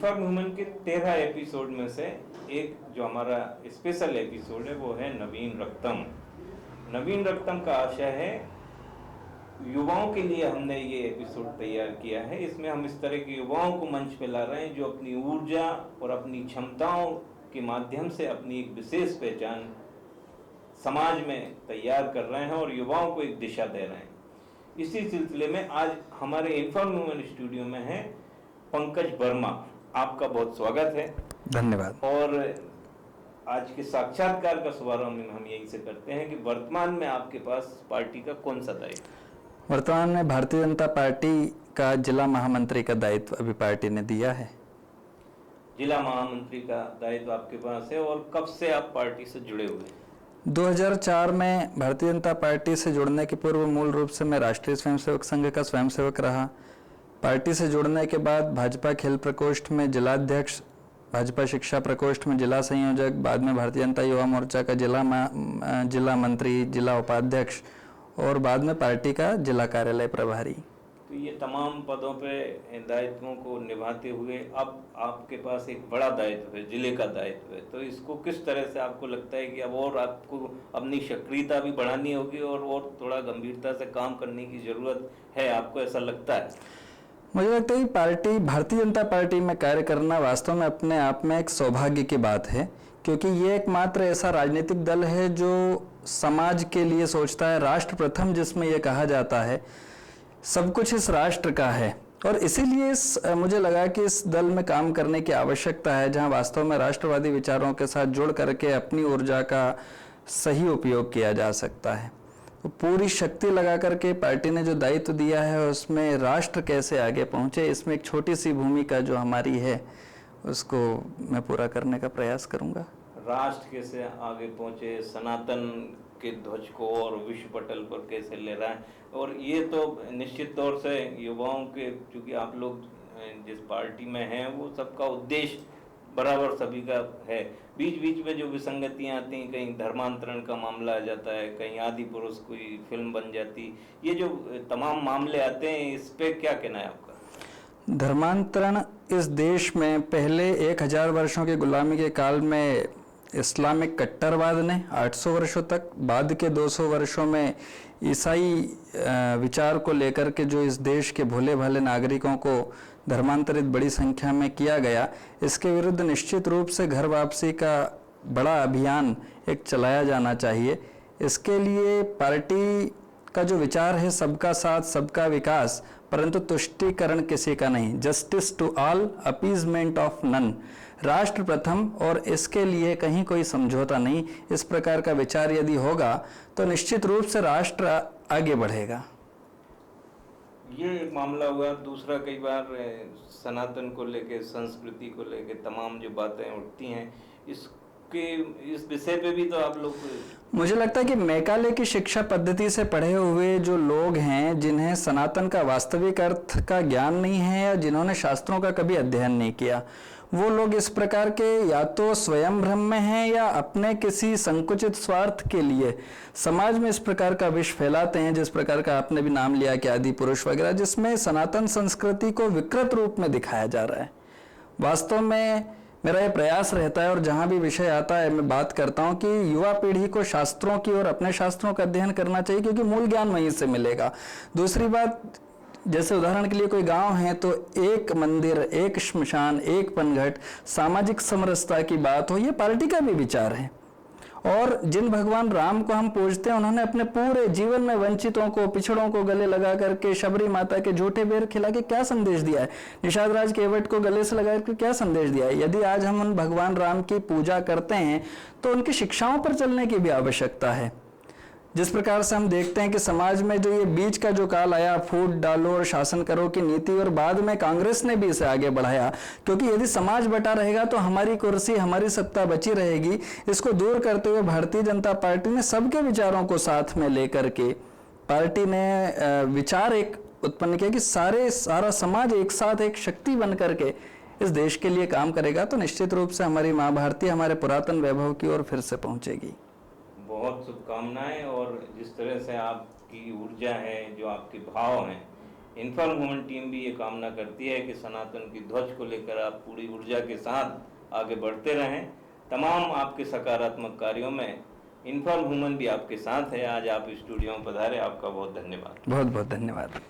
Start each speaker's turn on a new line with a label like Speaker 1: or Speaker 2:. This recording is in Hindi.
Speaker 1: फॉर वुमेन के 13 एपिसोड में से एक जो हमारा स्पेशल एपिसोड है वो है नवीन रक्तम। नवीन रक्तम का आशय है, युवाओं के लिए हमने ये एपिसोड तैयार किया है। इसमें हम इस तरह के युवाओं को मंच पे ला रहे हैं जो अपनी ऊर्जा और अपनी क्षमताओं के माध्यम से अपनी एक विशेष पहचान समाज में तैयार कर रहे हैं और युवाओं को एक दिशा दे रहे हैं। इसी सिलसिले में आज हमारे इन्फॉर्म वुमेन स्टूडियो में है पंकज वर्मा। आपका बहुत स्वागत है।
Speaker 2: धन्यवाद।
Speaker 1: और आज के साक्षात्कार का शुभारंभ हम यही से करते हैं कि वर्तमान में आपके पास पार्टी का कौन सा दायित्व?
Speaker 2: वर्तमान में भारतीय जनता पार्टी का जिला महामंत्री का दायित्व अभी पार्टी ने दिया है।
Speaker 1: जिला महामंत्री का दायित्व आपके पास है और कब से आप पार्टी से जुड़े हुए हैं?
Speaker 2: 2004 में भारतीय जनता पार्टी से जुड़ने के पूर्व मूल रूप से मैं राष्ट्रीय स्वयंसेवक संघ का स्वयंसेवक रहा। पार्टी से जुड़ने के बाद भाजपा खेल प्रकोष्ठ में जिलाध्यक्ष, भाजपा शिक्षा प्रकोष्ठ में जिला संयोजक, बाद में भारतीय जनता युवा मोर्चा का जिला मंत्री, जिला उपाध्यक्ष और बाद में पार्टी का जिला कार्यालय प्रभारी।
Speaker 1: तो ये तमाम पदों पे दायित्वों को निभाते हुए अब आपके पास एक बड़ा दायित्व है, जिले का दायित्व है। तो इसको किस तरह से आपको लगता है कि अब और आपको अपनी सक्रियता भी बढ़ानी होगी और थोड़ा गंभीरता से काम करने की जरूरत है, आपको ऐसा लगता है?
Speaker 2: मुझे लगता है कि भारतीय जनता पार्टी में कार्य करना वास्तव में अपने आप में एक सौभाग्य की बात है, क्योंकि ये एकमात्र ऐसा राजनीतिक दल है जो समाज के लिए सोचता है। राष्ट्र प्रथम जिसमें यह कहा जाता है, सब कुछ इस राष्ट्र का है और इसीलिए मुझे लगा कि इस दल में काम करने की आवश्यकता है, जहां वास्तव में राष्ट्रवादी विचारों के साथ जुड़ करके अपनी ऊर्जा का सही उपयोग किया जा सकता है। तो पूरी शक्ति लगा करके पार्टी ने जो दायित्व दिया है उसमें राष्ट्र कैसे आगे पहुंचे, इसमें एक छोटी सी भूमिका जो हमारी है उसको मैं पूरा करने का प्रयास करूंगा।
Speaker 1: राष्ट्र कैसे आगे पहुंचे, सनातन के ध्वज को और विश्व पटल पर कैसे ले रहा है, और ये तो निश्चित तौर से युवाओं के, क्योंकि आप लोग जिस पार्टी में हैं वो सबका उद्देश्य बराबर सभी का है। बीच बीच में जो विसंगतियां आती हैं, कहीं धर्मांतरण का मामला आ जाता है, कहीं आदि पुरुष कोई फिल्म बन जाती, ये जो तमाम मामले आते हैं इस पे क्या कहना है आपका?
Speaker 2: धर्मांतरण इस देश में पहले 1000 वर्षों की गुलामी के काल में इस्लामिक कट्टरवाद ने 800 वर्षों तक, बाद के 200 वर्षों में ईसाई विचार को लेकर के जो इस देश के भोले भाले नागरिकों को धर्मांतरित बड़ी संख्या में किया गया, इसके विरुद्ध निश्चित रूप से घर वापसी का बड़ा अभियान एक चलाया जाना चाहिए। इसके लिए पार्टी का जो विचार है सबका साथ सबका विकास, परंतु तुष्टीकरण किसी का नहीं, justice to all, appeasement of none, राष्ट्र प्रथम और इसके लिए कहीं कोई समझौता नहीं। इस प्रकार का विचार यदि होगा तो निश्चित रूप से राष्ट्र आगे बढ़ेगा।
Speaker 1: ये एक मामला हुआ। दूसरा, कई बार सनातन को लेके, संस्कृति को लेके तमाम जो बातें उठती हैं, इस विषय पे भी तो आप लोग,
Speaker 2: मुझे लगता है कि मैकाले की शिक्षा पद्धति से पढ़े हुए जो लोग हैं, जिन्हें सनातन का वास्तविक अर्थ का ज्ञान नहीं है या जिन्होंने शास्त्रों का कभी अध्ययन नहीं किया, वो लोग इस प्रकार के या तो स्वयं भ्रम में हैं या अपने किसी संकुचित स्वार्थ के लिए समाज में इस प्रकार का विष फैलाते हैं, जिस प्रकार का आपने भी नाम लिया कि आदि पुरुष वगैरह, जिसमें सनातन संस्कृति को विकृत रूप में दिखाया जा रहा है। वास्तव में मेरा यह प्रयास रहता है और जहां भी विषय आता है मैं बात करता हूं कि युवा पीढ़ी को शास्त्रों की और अपने शास्त्रों का अध्ययन करना चाहिए, क्योंकि मूल ज्ञान वहीं से मिलेगा। दूसरी बात, जैसे उदाहरण के लिए कोई गांव है तो एक मंदिर, एक श्मशान, एक पनघट, सामाजिक समरसता की बात हो, ये पार्टी का भी विचार है। और जिन भगवान राम को हम पूजते हैं, उन्होंने अपने पूरे जीवन में वंचितों को, पिछड़ों को गले लगा करके शबरी माता के झूठे बेर खिला के क्या संदेश दिया है, निषाद राज केवट को गले से लगा करके क्या संदेश दिया है। यदि आज हम उन भगवान राम की पूजा करते हैं तो उनकी शिक्षाओं पर चलने की भी आवश्यकता है। जिस प्रकार से हम देखते हैं कि समाज में जो ये बीच का जो काल आया, फूट डालो और शासन करो की नीति, और बाद में कांग्रेस ने भी इसे आगे बढ़ाया, क्योंकि यदि समाज बटा रहेगा तो हमारी कुर्सी, हमारी सत्ता बची रहेगी। इसको दूर करते हुए भारतीय जनता पार्टी ने सबके विचारों को साथ में लेकर के पार्टी ने विचार एक उत्पन्न किया कि सारा समाज एक साथ एक शक्ति बन करके इस देश के लिए काम करेगा तो निश्चित रूप से हमारी माँ भारती हमारे पुरातन वैभव की ओर फिर से पहुंचेगी।
Speaker 1: बहुत शुभकामनाएं। और जिस तरह से आपकी ऊर्जा है, जो आपके भाव हैं, इन्फॉर्म वुमन टीम भी ये कामना करती है कि सनातन की ध्वज को लेकर आप पूरी ऊर्जा के साथ आगे बढ़ते रहें। तमाम आपके सकारात्मक कार्यों में इन्फॉर्म वुमन भी आपके साथ है। आज आप स्टूडियो में पधारे, आपका बहुत धन्यवाद।
Speaker 2: बहुत बहुत धन्यवाद।